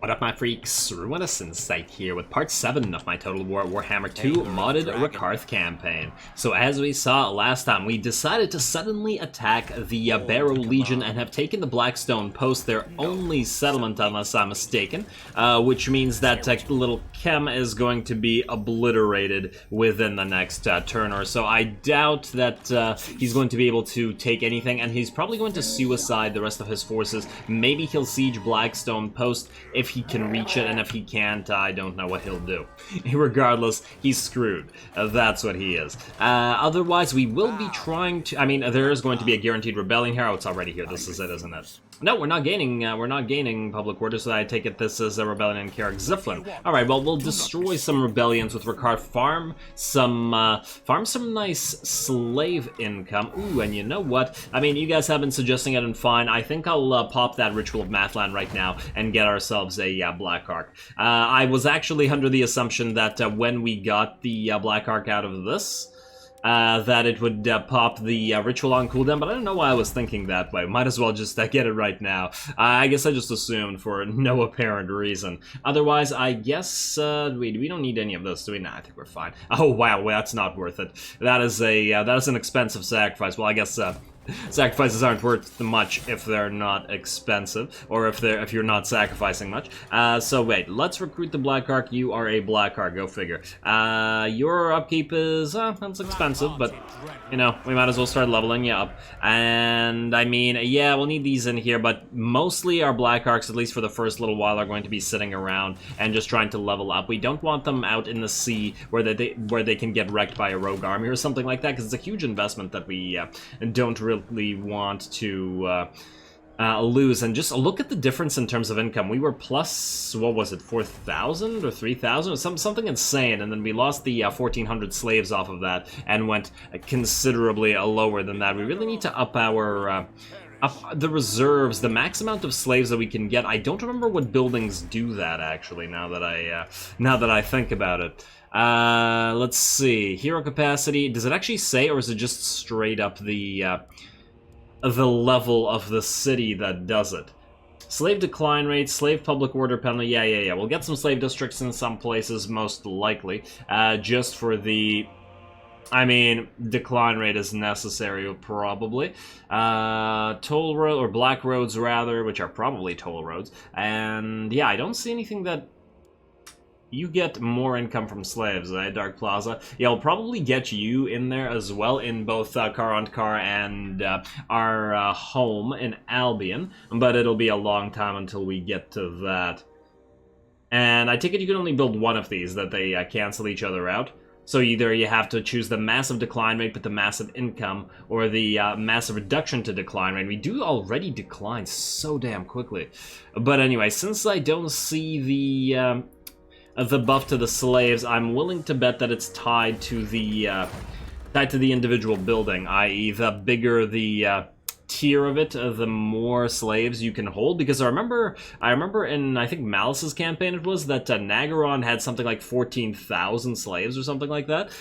What up, my freaks? Ruinous Insight here with part 7 of my Total Warhammer II modded Rakarth campaign. So as we saw last time, we decided to suddenly attack the Barrow Legion and have taken the Blackstone post, their only settlement unless I'm mistaken, which means that little Chem is going to be obliterated within the next turn or so. I doubt that he's going to be able to take anything, and he's probably going to suicide the rest of his forces. Maybe he'll siege Blackstone post if he can reach it, and if he can't, I don't know what he'll do. Regardless, he's screwed. That's what he is. Otherwise, we will be trying to... I mean, there is going to be a guaranteed rebellion here. Oh, it's already here. This is it, isn't it? No, we're not gaining public order, so I take it this is a rebellion in Karond Kar. Alright, well, we'll destroy some rebellions with Rakarth, farm some nice slave income. Ooh, and you know what? I mean, you guys have been suggesting it, and fine. I think I'll pop that Ritual of Mathland right now and get ourselves a Black Ark. I was actually under the assumption that when we got the Black Ark out of this, that it would pop the ritual on cooldown, but I don't know why I was thinking that way. Might as well just get it right now. I guess I just assumed for no apparent reason. Otherwise, I guess we don't need any of this, do we? Nah, I think we're fine. Oh wow, well, that's not worth it. That is an expensive sacrifice. Well, I guess sacrifices aren't worth much if they're not expensive, or if you're not sacrificing much. So wait, let's recruit the Black Ark. You are a Black Ark, go figure. Your upkeep is that's expensive, but you know, we might as well start leveling you up. And I mean, yeah, we'll need these in here, but mostly our Black Arks, at least for the first little while, are going to be sitting around and just trying to level up. We don't want them out in the sea where they can get wrecked by a rogue army or something like that, because it's a huge investment that we don't really want to lose. And just look at the difference in terms of income. We were plus, what was it, 4,000 or 3,000 or something insane, and then we lost the 1,400 slaves off of that and went considerably lower than that. We really need to up our up the reserves, the max amount of slaves that we can get. I don't remember what buildings do that, actually, now that I think about it. Let's see, hero capacity, does it actually say, or is it just straight up the level of the city that does it? Slave decline rate, slave public order penalty, yeah. We'll get some slave districts in some places, most likely, just for the... I mean, decline rate is necessary, probably. Toll road, or black roads, rather, which are probably toll roads. And, yeah, I don't see anything that... You get more income from slaves, eh, Dark Plaza? Yeah, I'll probably get you in there as well, in both Karond Kar and our home in Albion, but it'll be a long time until we get to that. And I take it you can only build one of these, that they cancel each other out. So either you have to choose the massive decline rate but the massive income, or the massive reduction to decline rate. We do already decline so damn quickly. But anyway, since I don't see the buff to the slaves, I'm willing to bet that it's tied to the individual building, i.e. the bigger the tier of it, the more slaves you can hold. Because I remember in, I think, Malice's campaign it was, that Nagaron had something like 14,000 slaves or something like that.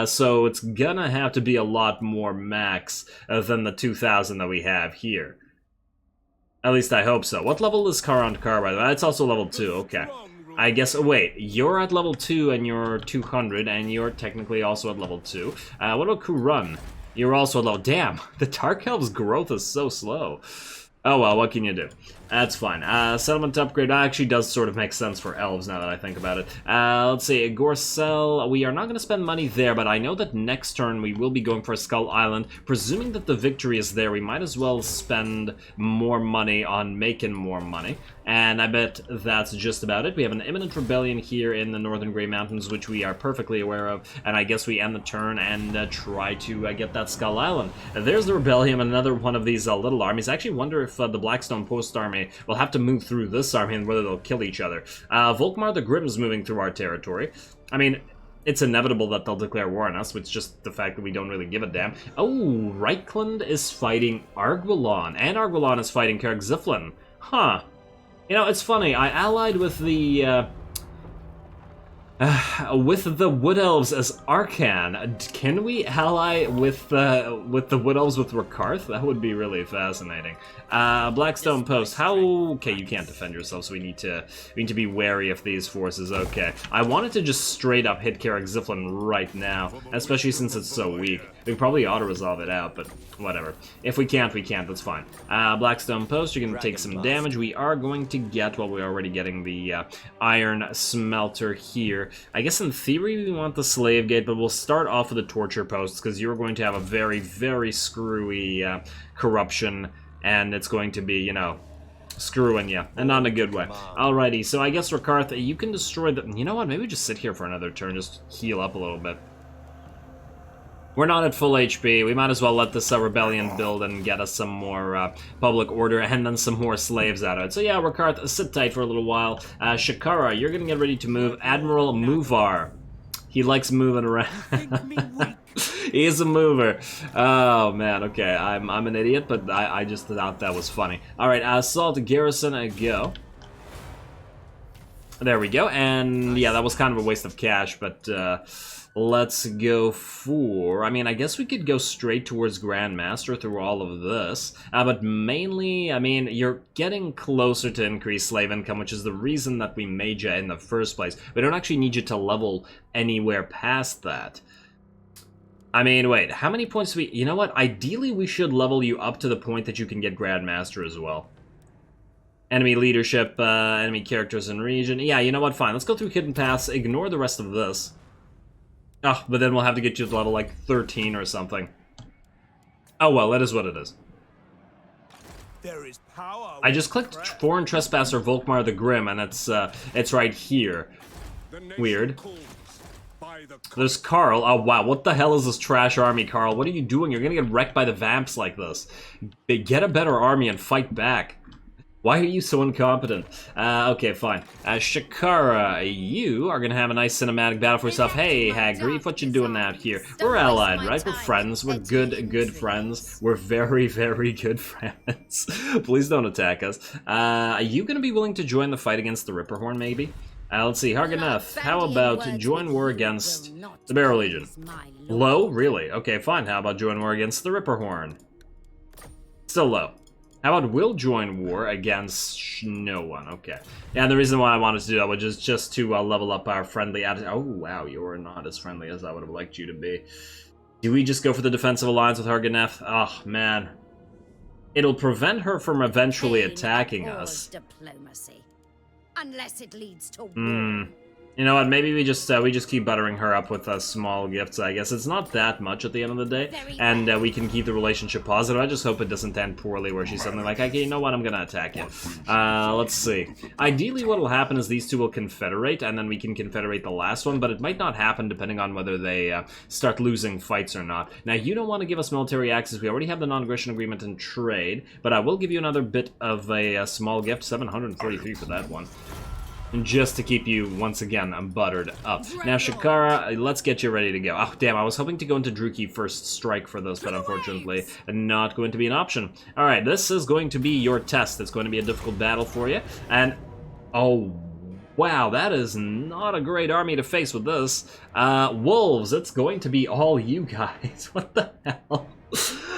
So it's gonna have to be a lot more max than the 2,000 that we have here. At least I hope so. What level is Karond Kar, by the way? It's also level 2, okay. I guess, wait, you're at level 2 and you're 200, and you're technically also at level 2. What about Kurun? You're also at level... Damn, the Dark Elves' growth is so slow. Oh well, what can you do? That's fine. Settlement upgrade actually does sort of make sense for elves now that I think about it. Let's see, Gorcel, we are not going to spend money there, but I know that next turn we will be going for a Skull Island. Presuming that the victory is there, we might as well spend more money on making more money. And I bet that's just about it. We have an imminent rebellion here in the Northern Grey Mountains, which we are perfectly aware of, and I guess we end the turn and try to get that Skull Island. There's the rebellion, another one of these little armies. I actually wonder if the Blackstone Post Army will have to move through this army and whether they'll kill each other. Volkmar the Grim's moving through our territory. I mean, it's inevitable that they'll declare war on us, with just the fact that we don't really give a damn. Oh, Reichland is fighting Arguelon, and Arguelon is fighting Karond Kar. Huh. You know, it's funny, I allied with the With the Wood Elves as Arcan, can we ally with the Wood Elves with Rakarth? That would be really fascinating. Blackstone Post. How? Okay, you can't defend yourself, so we need to be wary of these forces. Okay, I wanted to just straight up hit Carrick Ziflin right now, especially since it's so weak. We could probably auto resolve it out, but whatever. If we can't, we can't. That's fine. Blackstone Post. You're gonna take some damage. We are going to get. Well, we're already getting the iron smelter here. I guess in theory we want the slave gate, but we'll start off with the torture posts because you're going to have a very, very screwy corruption, and it's going to be, you know, screwing you, and not in a good way. Alrighty, so I guess Rakarth, you can destroy the... You know what, maybe just sit here for another turn, just heal up a little bit. We're not at full HP. We might as well let this rebellion build and get us some more public order and then some more slaves out of it. So yeah, Rakarth, sit tight for a little while. Shakara, you're gonna get ready to move. Admiral Movar. He likes moving around. He is a mover. Oh man, okay. I'm an idiot, but I just thought that was funny. Alright, assault garrison, go. There we go, and yeah, that was kind of a waste of cash, but let's go for... I mean, I guess we could go straight towards Grandmaster through all of this. But mainly, I mean, you're getting closer to increased slave income, which is the reason that we made you in the first place. We don't actually need you to level anywhere past that. I mean, wait, how many points do we... You know what? Ideally, we should level you up to the point that you can get Grandmaster as well. Enemy leadership, enemy characters in region. Yeah, you know what? Fine. Let's go through hidden paths. Ignore the rest of this. Oh, but then we'll have to get you to level, like, 13 or something. Oh, well, it is what it is. There is power. I just clicked Foreign Trespasser Volkmar the Grim, and it's right here. Weird. There's Carl. Oh, wow, what the hell is this trash army, Carl? What are you doing? You're gonna get wrecked by the vamps like this. Get a better army and fight back. Why are you so incompetent? Okay, fine. Shakara, you are gonna have a nice cinematic battle for yourself. Hey, Hagrief, what you doing out here? We're allied, right? We're friends. We're good friends. We're very, very good friends. Please don't attack us. Are you gonna be willing to join the fight against the Ripperhorn, maybe? Let's see, Harganeth, how about join war against the Barrow Legion? Low? Really? Okay, fine. How about join war against the Ripperhorn? Still low. How about we'll join war against no one? Okay. Yeah, the reason why I wanted to do that was just to level up our friendly attitude. Oh, wow, you're not as friendly as I would have liked you to be. Do we just go for the defensive alliance with Harganeth? Oh, man. It'll prevent her from eventually attacking us. Diplomacy. Unless it leads to war. You know what, maybe we just keep buttering her up with small gifts, I guess. It's not that much at the end of the day, and we can keep the relationship positive. I just hope it doesn't end poorly where she's suddenly like, okay, you know what, I'm gonna attack you. Let's see. Ideally what will happen is these two will confederate, and then we can confederate the last one, but it might not happen depending on whether they start losing fights or not. Now, you don't want to give us military access. We already have the non-aggression agreement and trade, but I will give you another bit of a small gift, 743 for that one. And just to keep you, once again, buttered up. Now, Shakara, let's get you ready to go. Oh, damn, I was hoping to go into Druki First Strike for this, but unfortunately, not going to be an option. Alright, this is going to be your test. It's going to be a difficult battle for you. And, oh, wow, that is not a great army to face with this. Wolves, it's going to be all you guys. What the hell?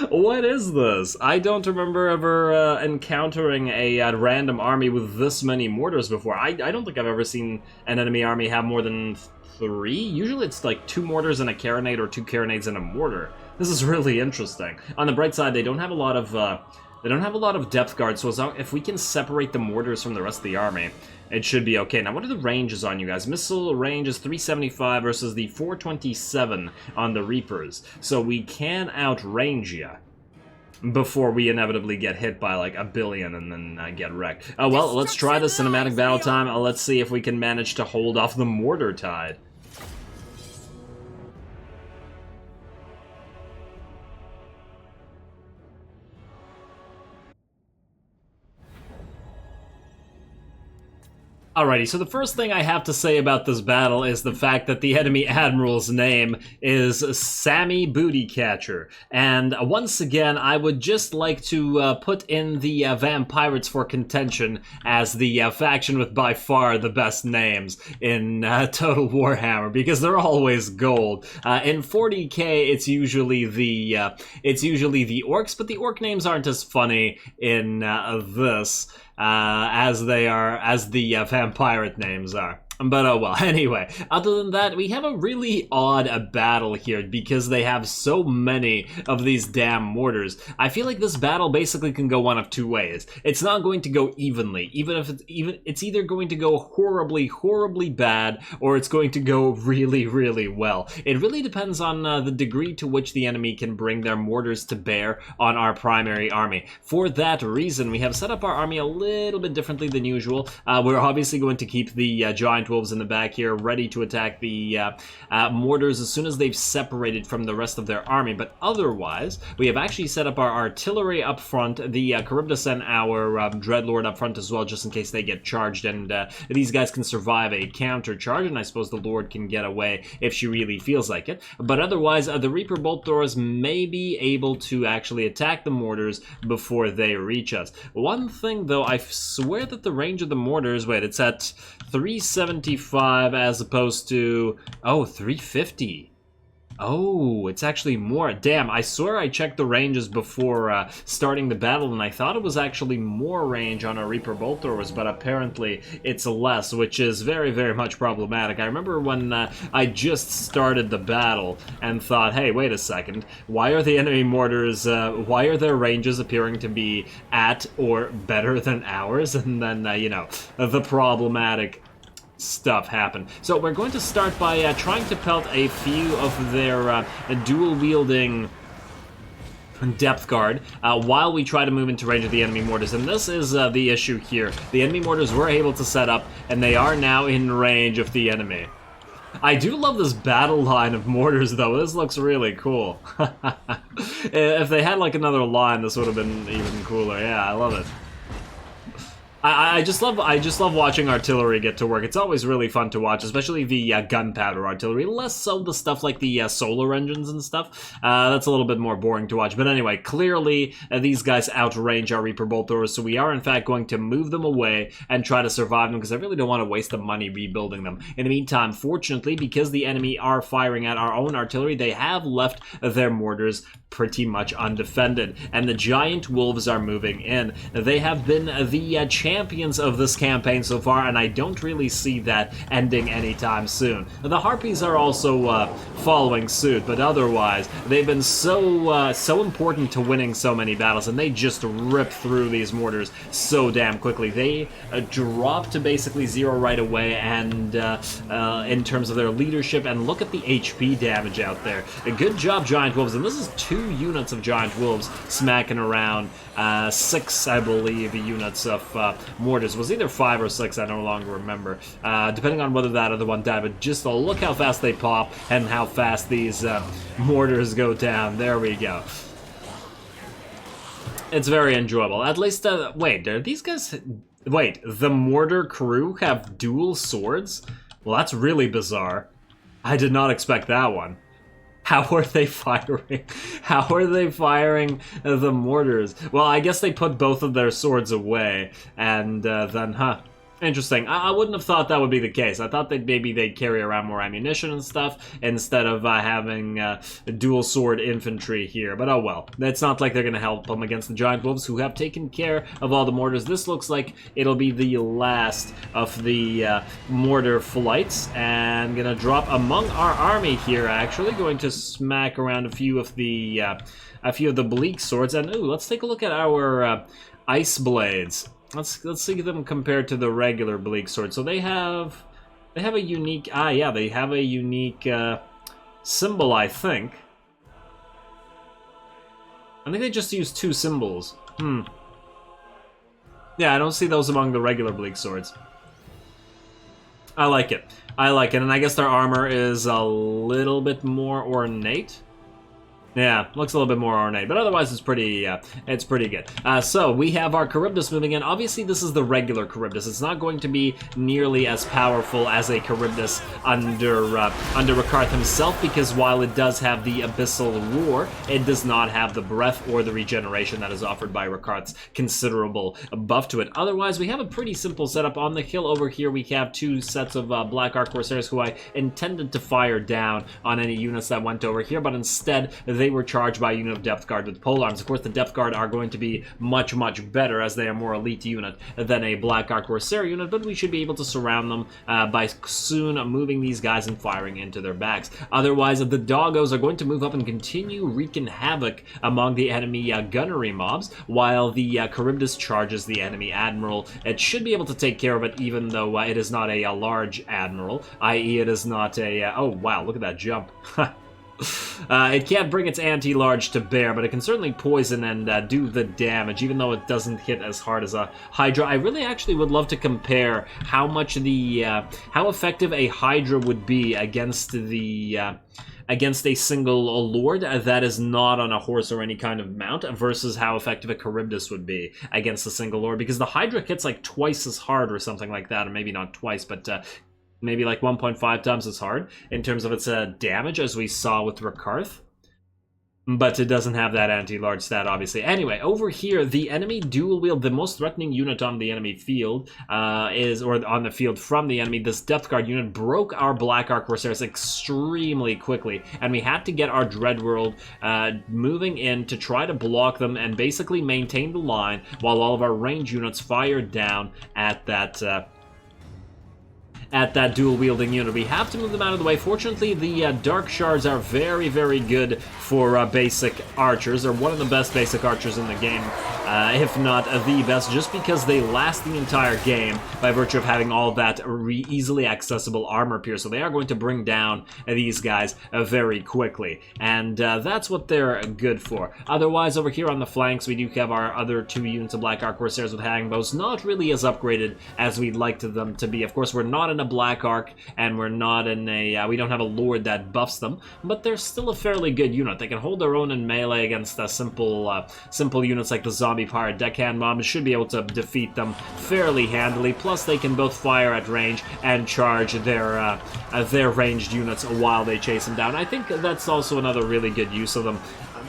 What is this? I don't remember ever encountering a random army with this many mortars before. I don't think I've ever seen an enemy army have more than 3. Usually it's like 2 mortars and a carronade or 2 carronades and a mortar. This is really interesting. On the bright side, they don't have a lot of depth guards, so as long, if we can separate the mortars from the rest of the army, it should be okay. Now, what are the ranges on you guys? Missile range is 375 versus the 427 on the Reapers. So we can outrange you before we inevitably get hit by like 1 billion and then get wrecked. Oh, well, let's try the cinematic battle time. Let's see if we can manage to hold off the mortar tide. Alrighty, so the first thing I have to say about this battle is the fact that the enemy admiral's name is Sammy Bootycatcher. And once again, I would just like to put in the Vampirates for contention as the faction with by far the best names in Total Warhammer, because they're always gold. In 40k, it's usually the orcs, but the orc names aren't as funny in this. As the vampirate names are. But oh well, anyway, other than that, we have a really odd battle here because they have so many of these damn mortars. I feel like this battle basically can go one of two ways. It's not going to go evenly, it's either going to go horribly, horribly bad, or it's going to go really, really well. It really depends on the degree to which the enemy can bring their mortars to bear on our primary army. For that reason, we have set up our army a little bit differently than usual. We're obviously going to keep the giant wolves in the back here ready to attack the mortars as soon as they've separated from the rest of their army, but otherwise we have actually set up our artillery up front, the Charybdis and our Dreadlord up front as well, just in case they get charged, and these guys can survive a counter charge, and I suppose the Lord can get away if she really feels like it. But otherwise, the Reaper bolt throwers may be able to actually attack the mortars before they reach us. One thing though, I swear that the range of the mortars, wait, it's at 375 as opposed to, oh, 350. Oh, it's actually more. Damn, I swear I checked the ranges before starting the battle, and I thought it was actually more range on our Reaper bolt throwers, but apparently it's less, which is very, very much problematic. I remember when I just started the battle and thought, hey, wait a second, why are the enemy mortars, why are their ranges appearing to be at or better than ours? And then, you know, the problematic stuff happen. So we're going to start by trying to pelt a few of their dual-wielding depth guard while we try to move into range of the enemy mortars. And this is the issue here. The enemy mortars were able to set up, and they are now in range of the enemy. I do love this battle line of mortars, though. This looks really cool. If they had like another line, this would have been even cooler. Yeah, I love it. I just love watching artillery get to work. It's always really fun to watch, especially the gunpowder artillery. Less so the stuff like the solar engines and stuff. That's a little bit more boring to watch. But anyway, clearly these guys outrange our Reaper bolt throwers, so we are in fact going to move them away and try to survive them, because I really don't want to waste the money rebuilding them. In the meantime, fortunately, because the enemy are firing at our own artillery, they have left their mortars pretty much undefended, and the giant wolves are moving in. They have been the champions of this campaign so far, and I don't really see that ending anytime soon. The harpies are also following suit, but otherwise they've been so important to winning so many battles, and they just rip through these mortars so damn quickly. They drop to basically zero right away, and in terms of their leadership, and look at the HP damage out there. A good job, giant wolves, and this is 2 units of giant wolves smacking around 6, I believe, units of mortars. Was either 5 or 6, I no longer remember, depending on whether that other one died, but just look how fast they pop and how fast these mortars go down. There we go. It's very enjoyable. At least, wait, are these guys... Wait, the mortar crew have dual swords? Well, that's really bizarre. I did not expect that one. How are they firing? How are they firing the mortars? Well, I guess they put both of their swords away, and then, huh. Interesting. I wouldn't have thought that would be the case. I thought that maybe they'd carry around more ammunition and stuff instead of having dual sword infantry here. But oh well. It's not like they're going to help them against the giant wolves, who have taken care of all the mortars. This looks like it'll be the last of the mortar flights. And going to drop among our army here, actually. Going to smack around a few of the bleak swords. And ooh, let's take a look at our ice blades. Let's see them compared to the regular bleak sword. So they have a unique they have a unique symbol, I think. I think they just use 2 symbols. Yeah, I don't see those among the regular bleak swords. I like it. I like it, and I guess their armor is a little bit more ornate. Yeah, looks a little bit more ornate, but otherwise it's pretty good. So we have our Charybdis moving in. Obviously, this is the regular Charybdis. It's not going to be nearly as powerful as a Charybdis under Rakarth himself, because while it does have the Abyssal Roar, it does not have the breath or the regeneration that is offered by Rakarth's considerable buff to it. Otherwise, we have a pretty simple setup. On the hill over here, we have two sets of Black Ark Corsairs who I intended to fire down on any units that went over here, but instead they were charged by a unit of Depth Guard with polearms. Of course, the Depth Guard are going to be much, much better as they are more elite unit than a Black Ark Corsair unit, but we should be able to surround them by soon moving these guys and firing into their backs. Otherwise, the Doggos are going to move up and continue wreaking havoc among the enemy gunnery mobs, while the Charybdis charges the enemy Admiral. It should be able to take care of it, even though it is not a large Admiral, i.e. it is not a... oh, wow, look at that jump. It can't bring its anti-large to bear, but it can certainly poison and do the damage, even though it doesn't hit as hard as a Hydra. I really actually would love to compare how much how effective a Hydra would be against against a single lord that is not on a horse or any kind of mount, versus how effective a Charybdis would be against a single lord, because the Hydra hits like twice as hard or something like that, or maybe not twice, but maybe like 1.5 times as hard in terms of its damage, as we saw with Rakarth. But it doesn't have that anti-large stat, obviously. Anyway, over here, the enemy dual wield, the most threatening unit on the enemy field or on the field from the enemy, this Depth Guard unit broke our Black Ark Corsairs extremely quickly, and we had to get our Dreadworld moving in to try to block them and basically maintain the line while all of our range units fired down at that dual-wielding unit. We have to move them out of the way. Fortunately, the Dark Shards are very, very good for basic archers. They're one of the best basic archers in the game, if not the best, just because they last the entire game by virtue of having all that easily accessible armor pierce. So they are going to bring down these guys very quickly, and that's what they're good for. Otherwise, over here on the flanks, we do have our other two units of Black Ark Corsairs with hanging bows, not really as upgraded as we'd like them to be. Of course, we're not in a Black Ark, and we're not in a we don't have a lord that buffs them, but they're still a fairly good unit. They can hold their own in melee against simple units like the zombie pirate deckhand mobs. Should be able to defeat them fairly handily. Plus, they can both fire at range and charge their ranged units while they chase them down. I think that's also another really good use of them,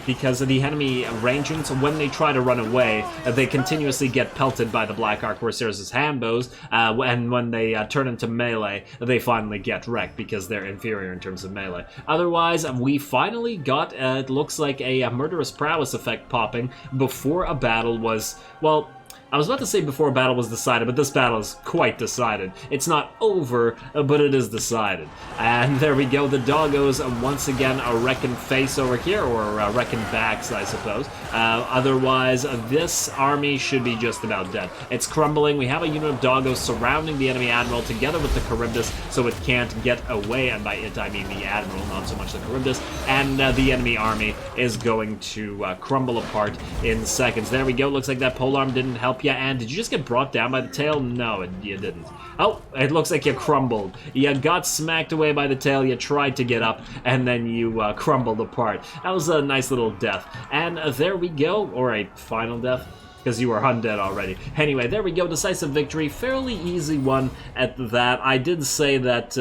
because the enemy range units, when they try to run away, they continuously get pelted by the Black Ark Corsairs' handbows, and when they turn into melee, they finally get wrecked because they're inferior in terms of melee. Otherwise, we finally got, it looks like a murderous prowess effect popping before a battle was, well, I was about to say before a battle was decided, but this battle is quite decided. It's not over, but it is decided. And there we go, the Doggos once again are wrecking face over here, or wrecking backs, I suppose. Otherwise, this army should be just about dead. It's crumbling. We have a unit of Doggos surrounding the enemy Admiral together with the Charybdis, so it can't get away, and by it I mean the Admiral, not so much the Charybdis, and the enemy army is going to crumble apart in seconds. There we go, looks like that polearm didn't help you. And did you just get brought down by the tail? No, you didn't. Oh, it looks like you crumbled. You got smacked away by the tail, you tried to get up, and then you crumbled apart. That was a nice little death. And there we go, or a final death, because you were undead already. Anyway, there we go, decisive victory, fairly easy one at that. I did say that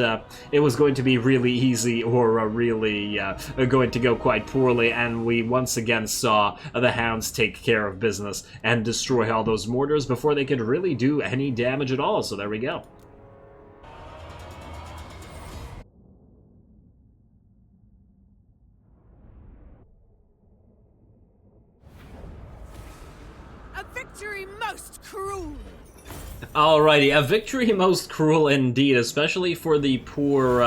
it was going to be really easy, or really going to go quite poorly, and we once again saw the Hounds take care of business and destroy all those mortars before they could really do any damage at all, so there we go. A victory most cruel. Alrighty, a victory most cruel indeed, especially for the poor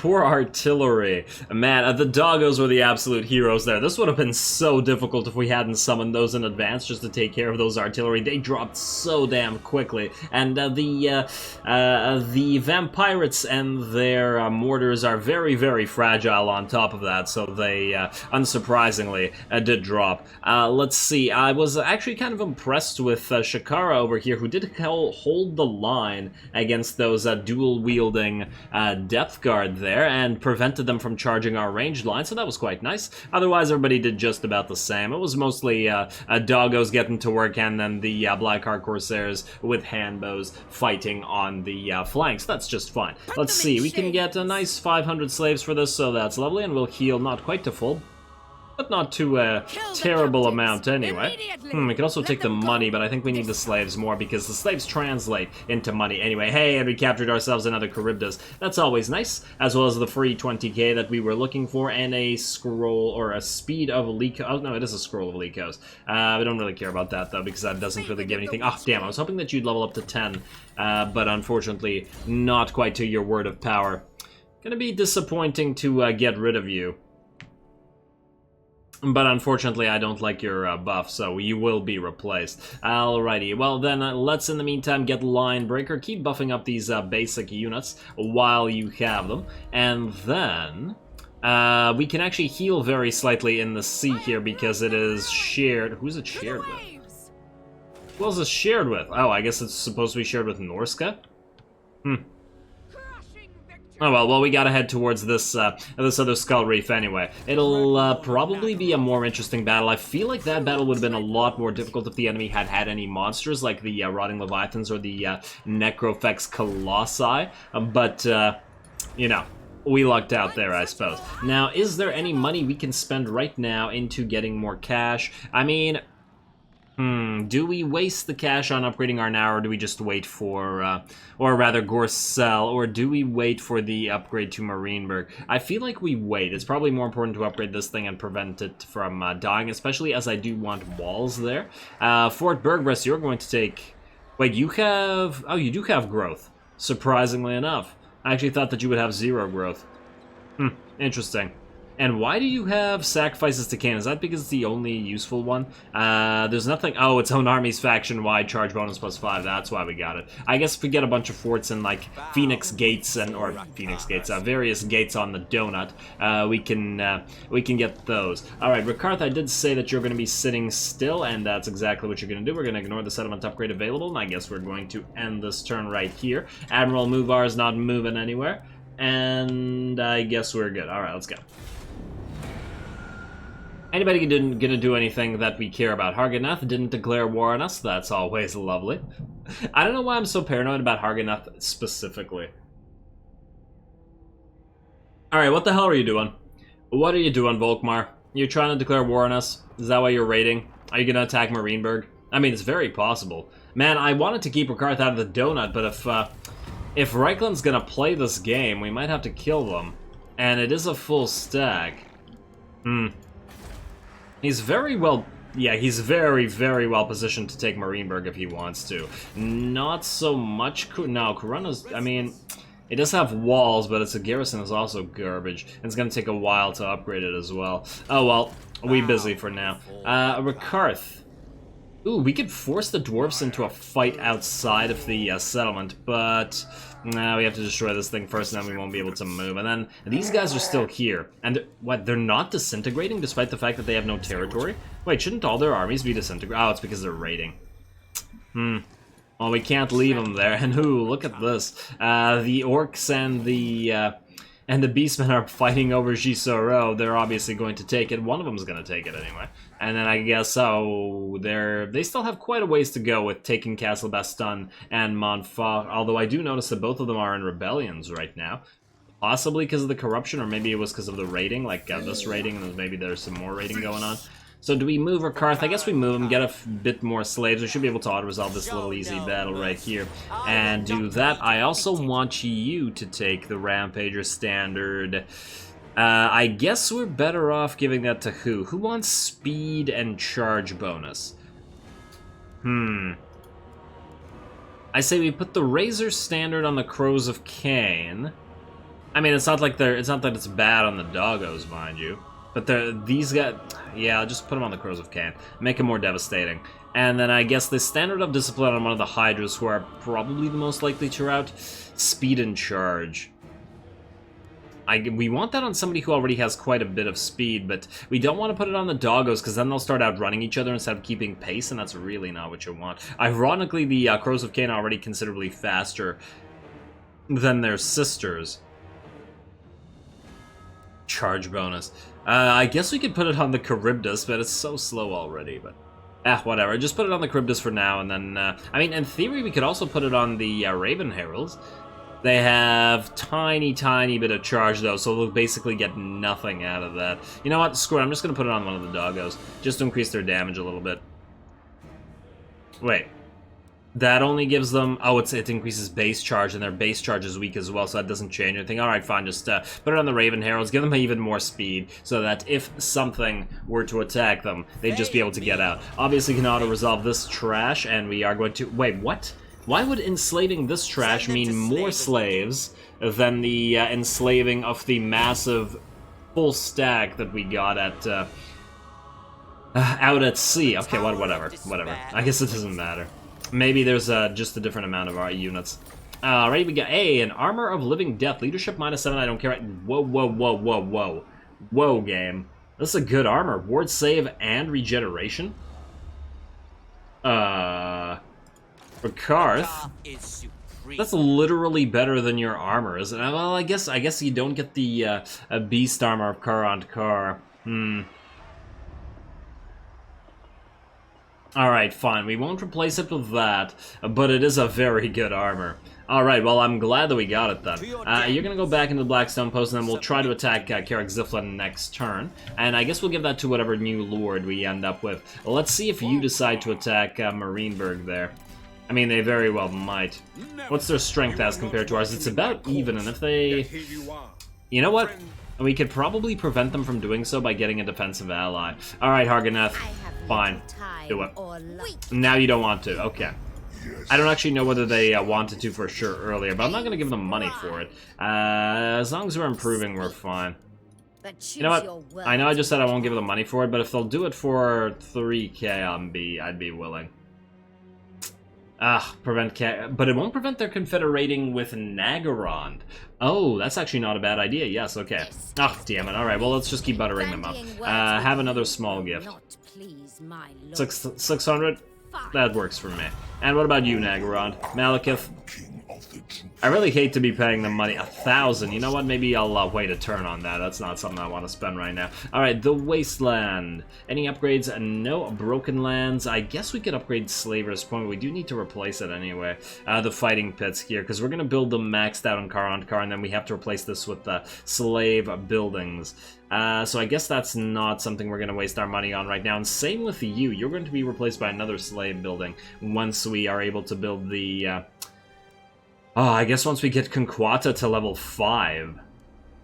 artillery. Man, the Doggos were the absolute heroes there. This would have been so difficult if we hadn't summoned those in advance just to take care of those artillery. They dropped so damn quickly, and the vampirates and their mortars are very, very fragile on top of that, so they, unsurprisingly, did drop. Let's see, I was actually kind of impressed with Shakara over here, who did hold the line against those dual-wielding depth guard there and prevented them from charging our ranged line, so that was quite nice. Otherwise, everybody did just about the same. It was mostly doggos getting to work and then the Blackheart Corsairs with handbows fighting on the flanks. That's just fine. Let's see, we can get a nice 500 slaves for this, so that's lovely, and we'll heal not quite to full, but not to a terrible amount anyway. We can also take the money, but I think we need the slaves more because the slaves translate into money anyway. Hey, and we captured ourselves another Charybdis. That's always nice, as well as the free 20k that we were looking for, and a scroll, or a speed of Lycos. Oh, no, it is a scroll of Lycos. We don't really care about that, though, because that doesn't really give anything. Oh, damn, I was hoping that you'd level up to 10, but unfortunately, not quite to your word of power. Gonna be disappointing to get rid of you. But unfortunately, I don't like your buff, so you will be replaced. Alrighty, well then, let's in the meantime get Line Breaker. Keep buffing up these basic units while you have them. And then, we can actually heal very slightly in the sea here because it is shared. Who's it shared with? Who else is shared with? Oh, I guess it's supposed to be shared with Norska? Oh well, we gotta head towards this this other Skull Reef anyway. It'll probably be a more interesting battle. I feel like that battle would have been a lot more difficult if the enemy had had any monsters like the Rotting Leviathans or the Necrofex Colossi, but, you know, we lucked out there, I suppose. Now, is there any money we can spend right now into getting more cash? I mean... do we waste the cash on upgrading our now, or do we just wait for, or rather Gorsel, or do we wait for the upgrade to Marienburg? I feel like we wait. It's probably more important to upgrade this thing and prevent it from dying, especially as I do want walls there. Fort Bergrest, you're going to take... Wait, you have... Oh, you do have growth, surprisingly enough. I actually thought that you would have 0 growth. Interesting. And why do you have Sacrifices to Cain? Is that because it's the only useful one? There's nothing... Oh, it's Own Armies faction-wide, charge bonus +5. That's why we got it. I guess if we get a bunch of forts in, like, Phoenix Gates and... Or Phoenix Gates, various gates on the donut, we can get those. Alright, Rakarth, I did say that you're going to be sitting still, and that's exactly what you're going to do. We're going to ignore the settlement upgrade available, and I guess we're going to end this turn right here. Admiral Muvar is not moving anywhere, and I guess we're good. Alright, let's go. Anybody gonna do anything that we care about? Harganath didn't declare war on us. That's always lovely. I don't know why I'm so paranoid about Harganath specifically. Alright, what the hell are you doing? What are you doing, Volkmar? You're trying to declare war on us? Is that why you're raiding? Are you gonna attack Marienburg? I mean, it's very possible. Man, I wanted to keep Rakarth out of the donut, but if Reichland's gonna play this game, we might have to kill them. And it is a full stack. He's very well... Yeah, he's very, very well positioned to take Marienburg if he wants to. Not so much... No, Corunna's... I mean, it does have walls, but its garrison is also garbage. And it's going to take a while to upgrade it as well. Oh, well, we busy for now. Rakarth. Ooh, we could force the dwarves into a fight outside of the settlement, but... No, we have to destroy this thing first, and then we won't be able to move. And then these guys are still here. And what? They're not disintegrating despite the fact that they have no territory? Wait, shouldn't all their armies be disintegrating? Oh, it's because they're raiding. Well, we can't leave them there. And ooh, look at this. The orcs and the beastmen are fighting over Gisoro. They're obviously going to take it. One of them is going to take it anyway. And then I guess, they still have quite a ways to go with taking Castle Baston and Montfort, although I do notice that both of them are in rebellions right now. Possibly because of the corruption, or maybe it was because of the raiding, like this raiding, and maybe there's some more raiding going on. So do we move Rakarth? I guess we move him, get a bit more slaves. We should be able to auto-resolve this little easy battle right here. And do that. I also want you to take the Rampager standard. I guess we're better off giving that to who? Who wants speed and charge bonus? I say we put the Razor standard on the Crows of Cain. I mean, it's not like it's bad on the doggos, mind you. But these guys, yeah, I'll just put them on the Crows of Cain. Make them more devastating. And then I guess the standard of discipline on one of the Hydras, who are probably the most likely to rout. Speed and charge. We want that on somebody who already has quite a bit of speed, but we don't want to put it on the doggos, because then they'll start outrunning each other instead of keeping pace, and that's really not what you want. Ironically, the Crows of Cain are already considerably faster than their sisters. Charge bonus. I guess we could put it on the Charybdis, but it's so slow already, but... whatever. Just put it on the Charybdis for now, and then... I mean, in theory, we could also put it on the Raven Heralds. They have tiny bit of charge, though, so they'll basically get nothing out of that. You know what? Screw it. I'm just going to put it on one of the doggos, just to increase their damage a little bit. Wait. That only gives them... Oh, it increases base charge, and their base charge is weak as well, so that doesn't change anything. Alright, fine, just put it on the Raven Heralds, give them even more speed, so that if something were to attack them, they'd just be able to get out. Obviously, you can auto-resolve this trash, and we are going to... Wait, what? Why would enslaving this trash mean more slaves than the enslaving of the massive full stack that we got at... out at sea? Okay, whatever. I guess it doesn't matter. Maybe there's just a different amount of our units. Alright, we got an Armor of Living Death. Leadership -7, I don't care. Whoa. Whoa, game. This is a good armor. Ward save and regeneration. Rakarth. That's literally better than your armor, isn't it? Well, I guess you don't get the beast armor of Karond Kar. Alright, fine. We won't replace it with that, but it is a very good armor. Alright, well, I'm glad that we got it then. You're gonna go back into the Blackstone post, and then we'll try to attack Karak Ziflin next turn. And I guess we'll give that to whatever new lord we end up with. Well, let's see if you decide to attack Marienburg there. I mean, they very well might. What's their strength as compared to ours? It's about even, and if they... You know what? We could probably prevent them from doing so by getting a defensive ally. Alright, Harganeth. Fine. Do it. Now you don't want to. Okay. I don't actually know whether they wanted to for sure earlier, but I'm not going to give them money for it. As long as we're improving, we're fine. You know what? I know I just said I won't give them money for it, but if they'll do it for 3k, I'd be willing. But it won't prevent their confederating with Nagorond. Oh, that's actually not a bad idea. Yes, okay. Damn it. Alright, well, let's just keep buttering them up. Have another small gift. 600? That works for me. And what about you, Nagorond? Malekith? I really hate to be paying them money. 1,000. You know what? Maybe I'll wait a turn on that. That's not something I want to spend right now. Alright, the Wasteland. Any upgrades? No. Broken Lands. I guess we could upgrade Slaver's Point. We do need to replace it anyway. The Fighting Pits here, because we're going to build them maxed out on Karond Kar, and then we have to replace this with the Slave Buildings. So I guess that's not something we're going to waste our money on right now. And same with you. You're going to be replaced by another Slave Building once we are able to build the... I guess once we get Conquata to level 5.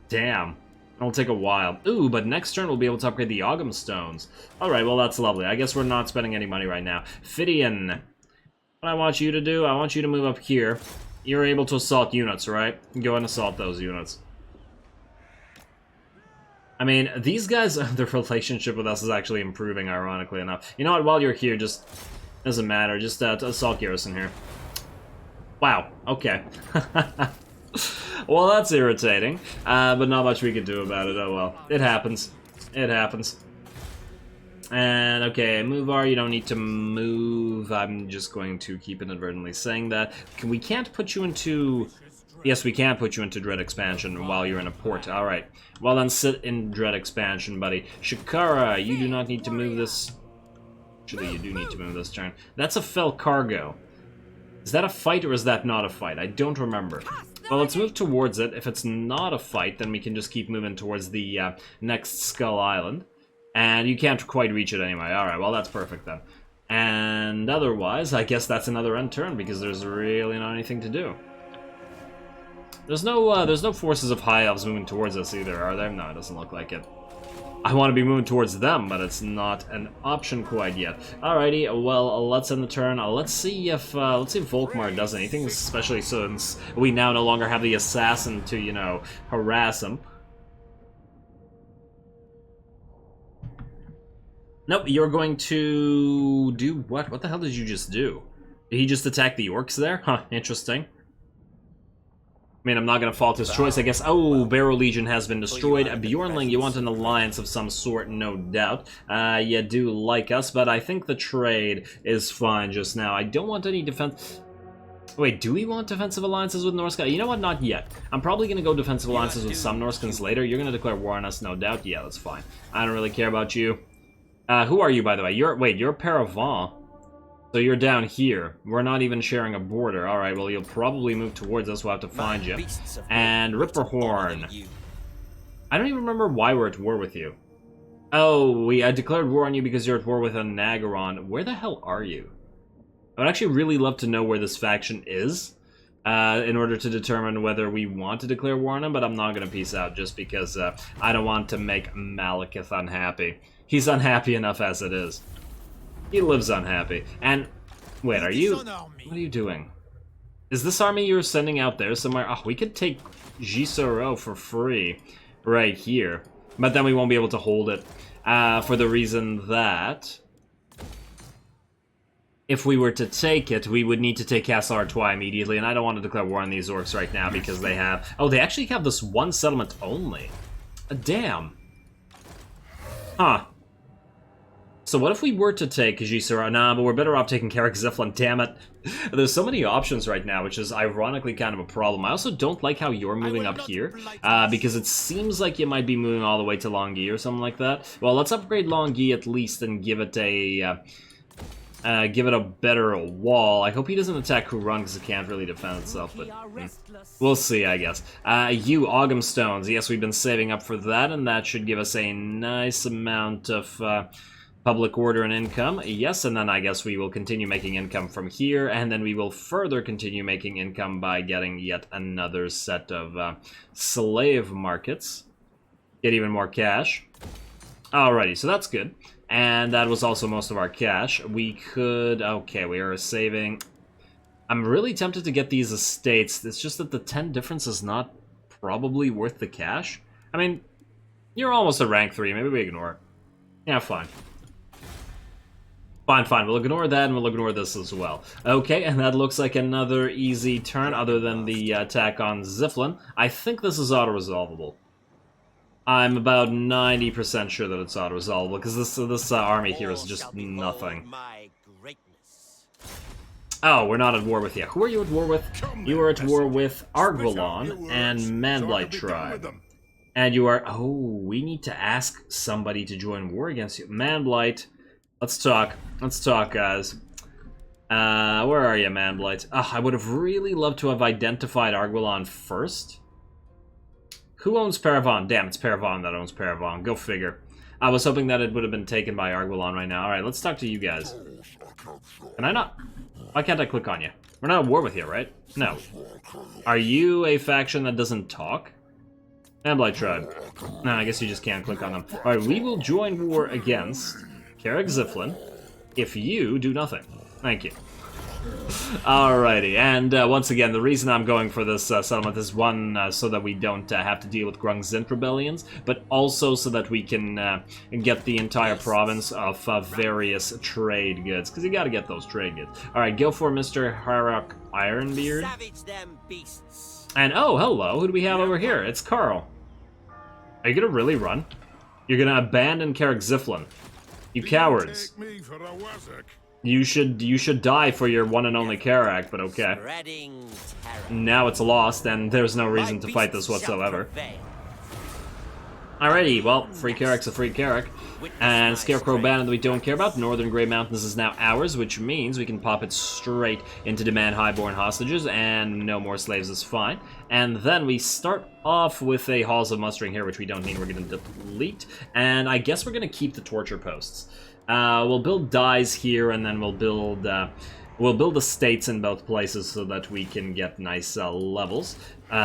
Damn. It'll take a while. Ooh, but next turn we'll be able to upgrade the Ogham Stones. Alright, well that's lovely. I guess we're not spending any money right now. Phidian. What I want you to do, I want you to move up here. You're able to assault units, right? Go and assault those units. I mean, these guys, their relationship with us is actually improving, ironically enough. You know what, while you're here, just... Doesn't matter, just assault Garrison here. Wow, okay. Well, that's irritating, but not much we can do about it. Oh well, it happens. It happens. And, okay, move R, you don't need to move. I'm just going to keep inadvertently saying that. We can't put you into... Yes, we can put you into Dread Expansion while you're in a port. Alright. Well, then sit in Dread Expansion, buddy. Shikara, you do not need to move this... Actually, you do need to move this turn. That's a Fell Cargo. Is that a fight or is that not a fight? I don't remember. Well, let's move towards it. If it's not a fight, then we can just keep moving towards the next Skull Island. And you can't quite reach it anyway. Alright, well, that's perfect then. And otherwise, I guess that's another end turn because there's really not anything to do. There's no forces of High Elves moving towards us either, are there? No, it doesn't look like it. I want to be moving towards them, but it's not an option quite yet. Alrighty, well, let's end the turn. Let's see if Volkmar does anything, especially since we now no longer have the assassin to, you know, harass him. Nope, you're going to do what? What the hell did you just do? Did he just attack the orcs there? Huh, interesting. mean, I'm not gonna fault his choice, I guess. Oh, Barrow Legion has been destroyed. Bjornling, you want an alliance of some sort, no doubt. You do like us, but I think the trade is fine just now. I don't want any defense... Wait, do we want defensive alliances with Norsca? You know what, not yet. I'm probably gonna go defensive alliances with some Norskans later. You're gonna declare war on us, no doubt. Yeah, that's fine. I don't really care about you. Who are you, by the way? You're Paravant. So you're down here. We're not even sharing a border. Alright, well, you'll probably move towards us. We'll have to find you. And Ripperhorn. I don't even remember why we're at war with you. Oh, I declared war on you because you're at war with a Nagaron. Where the hell are you? I would actually really love to know where this faction is in order to determine whether we want to declare war on him, but I'm not going to peace out just because I don't want to make Malekith unhappy. He's unhappy enough as it is. He lives unhappy. And, wait, what are you doing? Is this army you're sending out there somewhere? Oh, we could take Gisoro for free right here, but then we won't be able to hold it for the reason that... if we were to take it, we would need to take Castle Artois immediately, and I don't want to declare war on these orcs right now because they have... Oh, they actually have this one settlement only. Damn. Huh. So what if we were to take Gisera? Nah, but we're better off taking Karak Ziflin, damn it. There's so many options right now, which is ironically kind of a problem. I also don't like how you're moving up here, because it seems like you might be moving all the way to Longyi or something like that. Well, let's upgrade Longyi at least and give it a... give it a better wall. I hope he doesn't attack Karond because it can't really defend itself, but we'll see, I guess. You, Ogham Stones. Yes, we've been saving up for that, and that should give us a nice amount of public order and income. Yes, and then I guess we will continue making income from here, and then we will further continue making income by getting yet another set of slave markets. Get even more cash. Alrighty, so that's good. And that was also most of our cash. We could... Okay, we are saving... I'm really tempted to get these estates. It's just that the 10 difference is not probably worth the cash. I mean, you're almost at rank 3. Maybe we ignore it. Yeah, fine. Fine. We'll ignore that, and we'll ignore this as well. Okay, and that looks like another easy turn, other than the attack on Ziflin. I think this is auto-resolvable. I'm about 90% sure that it's auto-resolvable, because this army here is just nothing. Oh, we're not at war with you. Who are you at war with? You are at war with Argvalon and Manblight Tribe. And you are... Oh, we need to ask somebody to join war against you. Manblight, let's talk. Let's talk, guys. Where are you, Manblight? I would have really loved to have identified Argvalon first. Who owns Paravon? Damn, it's Paravon that owns Paravon. Go figure. I was hoping that it would have been taken by Argvalon right now. Alright, let's talk to you guys. Can I not? Why can't I click on you? We're not at war with you, right? No. Are you a faction that doesn't talk? Manblight Tribe. No, I guess you just can't click on them. Alright, we will join war against Karak Ziflin if you do nothing. Thank you. Alrighty, and once again, the reason I'm going for this settlement is one, so that we don't have to deal with Grung Zint rebellions, but also so that we can get the entire province of various trade goods, because you gotta get those trade goods. Alright, go for Mr. Harak Ironbeard. And oh, hello, who do we have over here? It's Carl. Are you gonna really run? You're gonna abandon Karak Ziflin. You cowards. You should die for your one and only Karak, but okay. Now it's lost, and there's no reason to fight this whatsoever. Alrighty, well, free Karak's a free Karak. And Scarecrow Banner that we don't care about. Northern Grey Mountains is now ours, which means we can pop it straight into demand highborn hostages, and no more slaves is fine. And then we start off with a Halls of Mustering here, which we don't need, we're going to delete. And I guess we're going to keep the torture posts. We'll build dyes here, and then we'll build estates in both places so that we can get nice levels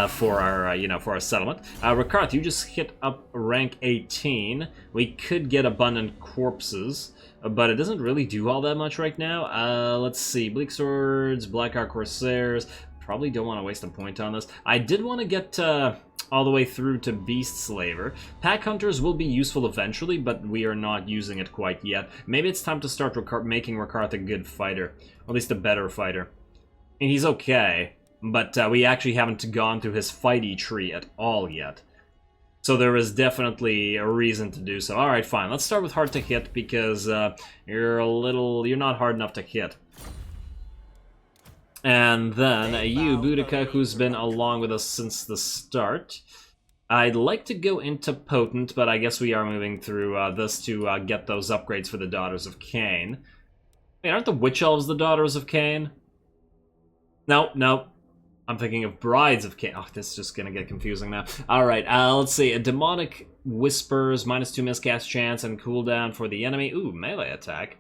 for our for our settlement. Rakarth, you just hit up rank 18. We could get abundant corpses, but it doesn't really do all that much right now. Let's see, Bleak Swords, Black Ark Corsairs. Probably don't want to waste a point on this. I did want to get all the way through to Beast Slaver. Pack Hunters will be useful eventually, but we are not using it quite yet. Maybe it's time to start making Rakarth a good fighter. Or at least a better fighter. I mean, he's okay. but we actually haven't gone through his fighty tree at all yet. So there is definitely a reason to do so. Alright, fine. Let's start with hard to hit, because you're not hard enough to hit. And then you, Boudica, who's been along with us since the start. I'd like to go into Potent, but I guess we are moving through this to get those upgrades for the Daughters of Cain. Wait, aren't the Witch Elves the Daughters of Cain? No, no. I'm thinking of Brides of Cain. Oh, this is just gonna get confusing now. Alright, let's see. A Demonic Whispers, -2 miscast chance, and cooldown for the enemy. Ooh, melee attack.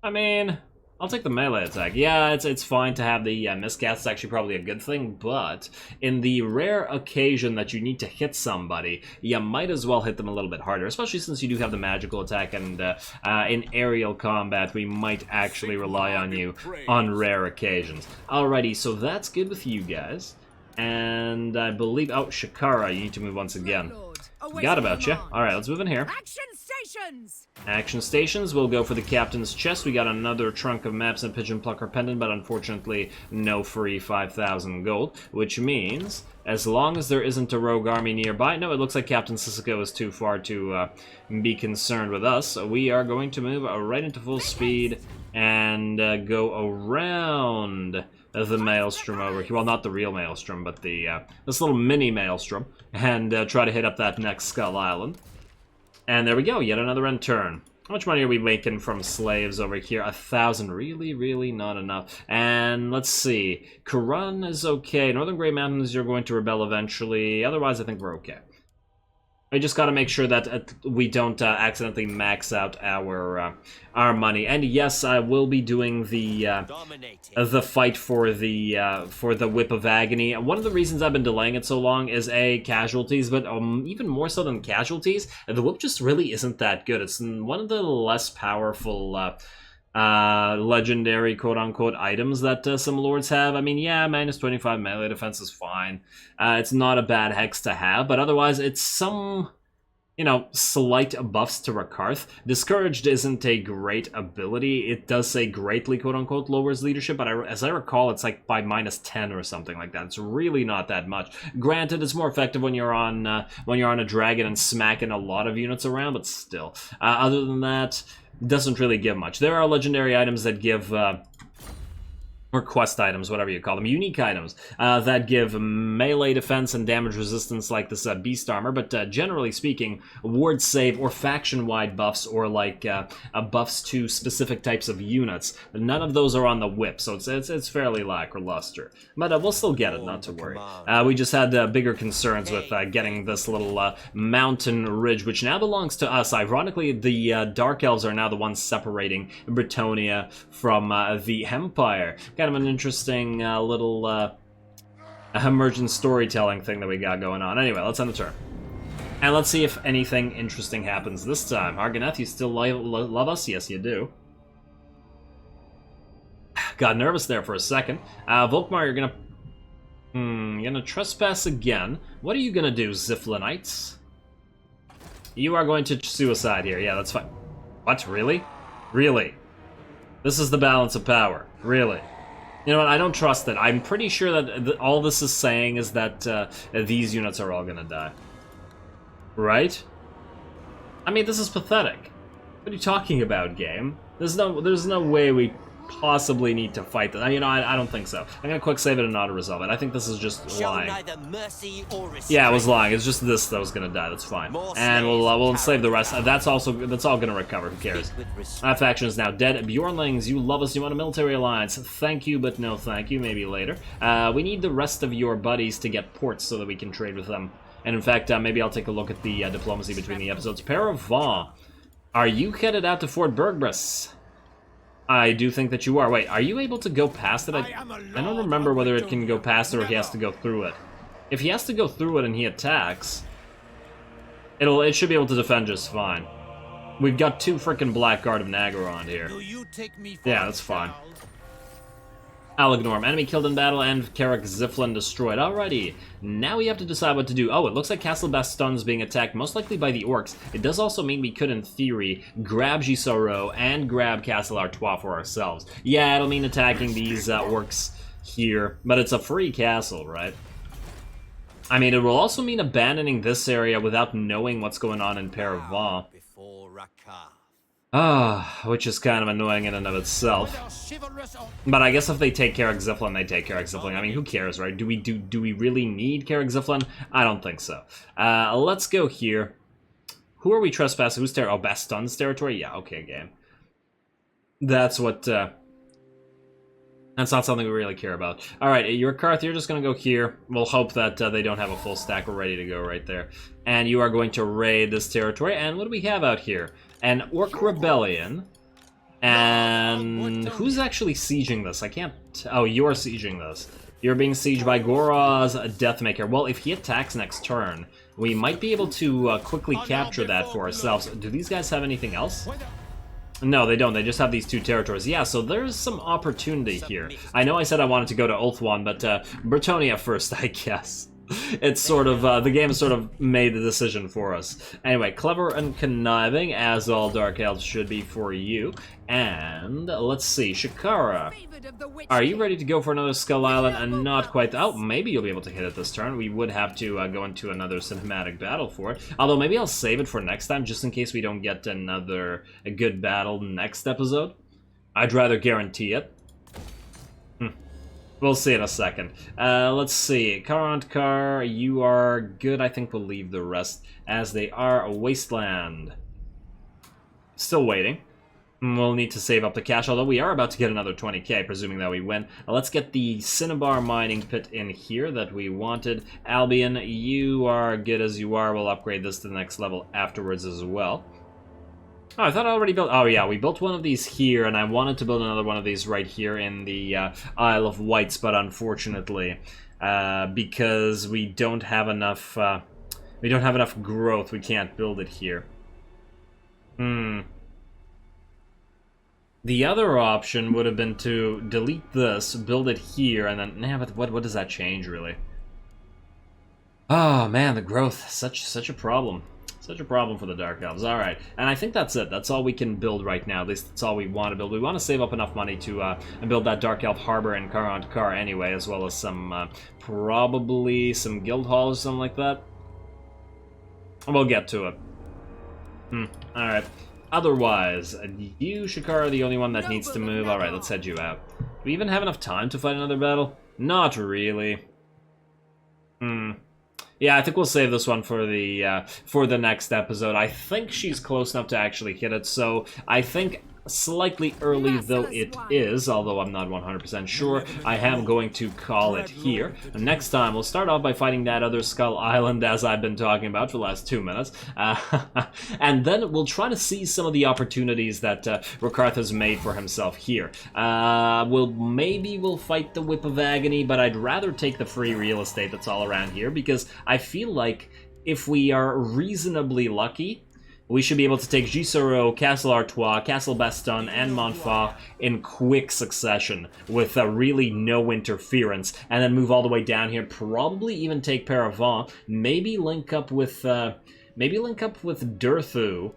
I mean, I'll take the melee attack. Yeah, it's fine to have the miscast. It's actually probably a good thing, but in the rare occasion that you need to hit somebody, you might as well hit them a little bit harder, especially since you do have the magical attack, and in aerial combat, we might actually rely on you on rare occasions. Alrighty, so that's good with you guys. And I believe... Oh, Shakara, you need to move once again. Forgot about you. Alright, let's move in here. Action stations! Action stations, we'll go for the captain's chest. We got another trunk of maps and pigeon plucker pendant, but unfortunately no free 5,000 gold, which means as long as there isn't a rogue army nearby... No, it looks like Captain Sissoko is too far to be concerned with us, so we are going to move right into full speed and go around the Maelstrom over here. Well, not the real Maelstrom, but the this little mini Maelstrom, and try to hit up that next Skull Island. And there we go, yet another end turn. How much money are we making from slaves over here? 1,000, really, really not enough. And let's see, Karond is okay. Northern Grey Mountains, you're going to rebel eventually. Otherwise, I think we're okay. I just got to make sure that we don't accidentally max out our money. And yes, I will be doing the fight for the Whip of Agony. One of the reasons I've been delaying it so long is casualties, but even more so than casualties, the Whip just really isn't that good. It's one of the less powerful legendary quote-unquote items that some lords have. I mean, yeah, -25 melee defense is fine. It's not a bad hex to have, but otherwise it's some, you know, slight buffs to Rakarth. Discouraged isn't a great ability. It does say greatly quote-unquote lowers leadership, but as I recall, it's like by -10 or something like that. It's really not that much. Granted, it's more effective when you're on a dragon and smacking a lot of units around, but still. Other than that, doesn't really give much. There are legendary items that give, or quest items, whatever you call them, unique items, that give melee defense and damage resistance like this beast armor, but generally speaking, ward save or faction-wide buffs, or like buffs to specific types of units, none of those are on the whip, so it's fairly lackluster. But we'll still get it, not to worry. We just had bigger concerns with getting this little mountain ridge, which now belongs to us. Ironically, the Dark Elves are now the ones separating Bretonnia from the Empire. Kind of an interesting little emergent storytelling thing that we got going on. Anyway, let's end the turn. And let's see if anything interesting happens this time. Argoneth, you still love us? Yes, you do. Got nervous there for a second. Volkmar, you're gonna trespass again. What are you gonna do, Ziflinites? You are going to suicide here. Yeah, that's fine. What? Really? Really? This is the balance of power. Really? You know what, I don't trust it. I'm pretty sure that all this is saying is that these units are all gonna die. Right? I mean, this is pathetic. What are you talking about, game? There's no way we possibly need to fight that. You know, I don't think so. I'm gonna quick save it and auto-resolve it. I think this is just lying. Yeah, it was lying. It's just this that was gonna die. That's fine. And we'll enslave the rest. That's all gonna recover. Who cares? That faction is now dead. Bjornlings, you love us. You want a military alliance? Thank you, but no thank you. Maybe later. We need the rest of your buddies to get ports so that we can trade with them. And in fact, maybe I'll take a look at the diplomacy between the episodes. Paravon, are you headed out to Fort Bergbris? I do think that you are. Wait, are you able to go past it? I don't remember whether it can go past it or he has to go through it. If he has to go through it and he attacks, it should be able to defend just fine. We've got 2 frickin' Blackguard of Nagaron here. Yeah, that's fine. I'll ignore him. Enemy killed in battle and Carrick Ziflin destroyed. Alrighty, now we have to decide what to do. Oh, it looks like Castle Baston is being attacked, most likely by the orcs. It does also mean we could, in theory, grab Gisoro and grab Castle Artois for ourselves. Yeah, it'll mean attacking these orcs here, but it's a free castle, right? I mean, it will also mean abandoning this area without knowing what's going on in Paravon. Before Rakarth. Which is kind of annoying in and of itself. But I guess if they take Karond Kar, they take Karond Kar. I mean, who cares, right? Do we really need Karond Kar? I don't think so. Let's go here. Who are we trespassing? Who's territory? Oh, Blackstone's territory? Yeah, okay, game. That's what, that's not something we really care about. Alright, Rakarth, you're just gonna go here. We'll hope that they don't have a full stack. We're ready to go right there. And you are going to raid this territory. And what do we have out here? An Orc Rebellion. And who's actually sieging this? I can't... Oh, you're sieging this. You're being sieged by Goraz Deathmaker. Well, if he attacks next turn, we might be able to quickly capture that for ourselves. Do these guys have anything else? No, they don't. They just have these two territories. Yeah, so there's some opportunity here. I know I said I wanted to go to Ulthuan, but Bretonnia first, I guess. It's sort of, the game has sort of made the decision for us. Anyway, clever and conniving, as all Dark Elves should be for you. And, let's see, Shakara. Are you ready to go for another Skull Island? And not quite... Oh, maybe you'll be able to hit it this turn. We would have to go into another cinematic battle for it. Although, maybe I'll save it for next time, just in case we don't get a good battle next episode. I'd rather guarantee it. We'll see in a second. Let's see. Karond Kar, you are good. I think we'll leave the rest as they are. A wasteland. Still waiting. We'll need to save up the cash, although we are about to get another 20k, presuming that we win. Let's get the Cinnabar mining pit in here that we wanted. Albion, you are good as you are. We'll upgrade this to the next level afterwards as well. Oh, I thought I already built... Oh, yeah, we built one of these here, and I wanted to build another one of these right here in the Isle of Wights, but unfortunately, because we don't have enough... we don't have enough growth, we can't build it here. The other option would have been to delete this, build it here, and then... Nah, but what does that change, really? Oh, man, the growth. Such a problem. Such a problem for the Dark Elves. Alright, and I think that's it. That's all we can build right now. At least that's all we want to build. We want to save up enough money to build that Dark Elf Harbor in Karond Kar anyway, as well as some, probably some guild halls or something like that. We'll get to it. Alright. Otherwise, you, Shakara, are the only one that needs to move. Alright, let's head you out. Do we even have enough time to fight another battle? Not really. Yeah, I think we'll save this one for the next episode. I think she's close enough to actually hit it, so I think slightly early though it is, although I'm not 100% sure, I am going to call it here. Next time, we'll start off by fighting that other Skull Island, as I've been talking about for the last 2 minutes. And then we'll try to see some of the opportunities that Rakarth has made for himself here. Maybe we'll fight the Whip of Agony, but I'd rather take the free real estate that's all around here, because I feel like if we are reasonably lucky, we should be able to take Gisoro, Castle Artois, Castle Baston, and Montfort in quick succession with really no interference, and then move all the way down here. Probably even take Paravon. Maybe link up with Durthu,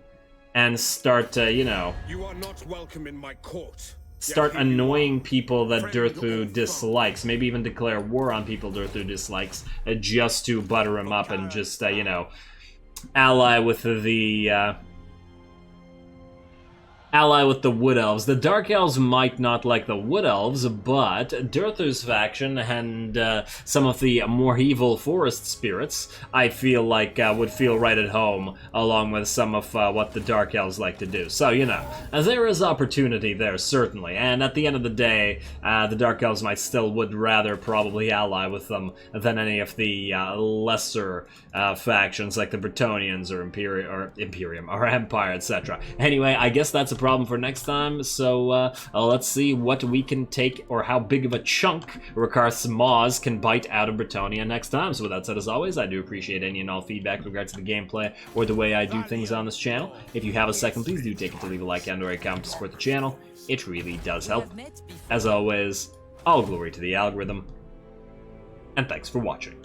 and start, you know, You are not welcome in my court. start annoying people that Durthu dislikes. Maybe even declare war on people Durthu dislikes, just to butter him up and just, you know, ally with the Wood Elves. The Dark Elves might not like the Wood Elves, but Durthu's faction and some of the more evil forest spirits, I feel like would feel right at home, along with some of what the Dark Elves like to do. So, you know, there is opportunity there, certainly. And at the end of the day, the Dark Elves would rather probably ally with them than any of the lesser factions, like the Bretonians or Imperium or Empire, etc. Anyway, I guess that's a problem for next time, so let's see what we can take, or how big of a chunk Rakarth's Maws can bite out of Bretonnia next time. So with that said, as always, I do appreciate any and all feedback with regards to the gameplay or the way I do things on this channel. If you have a second, please do take it to leave a like and or a comment to support the channel. It really does help. As always, all glory to the algorithm, and thanks for watching.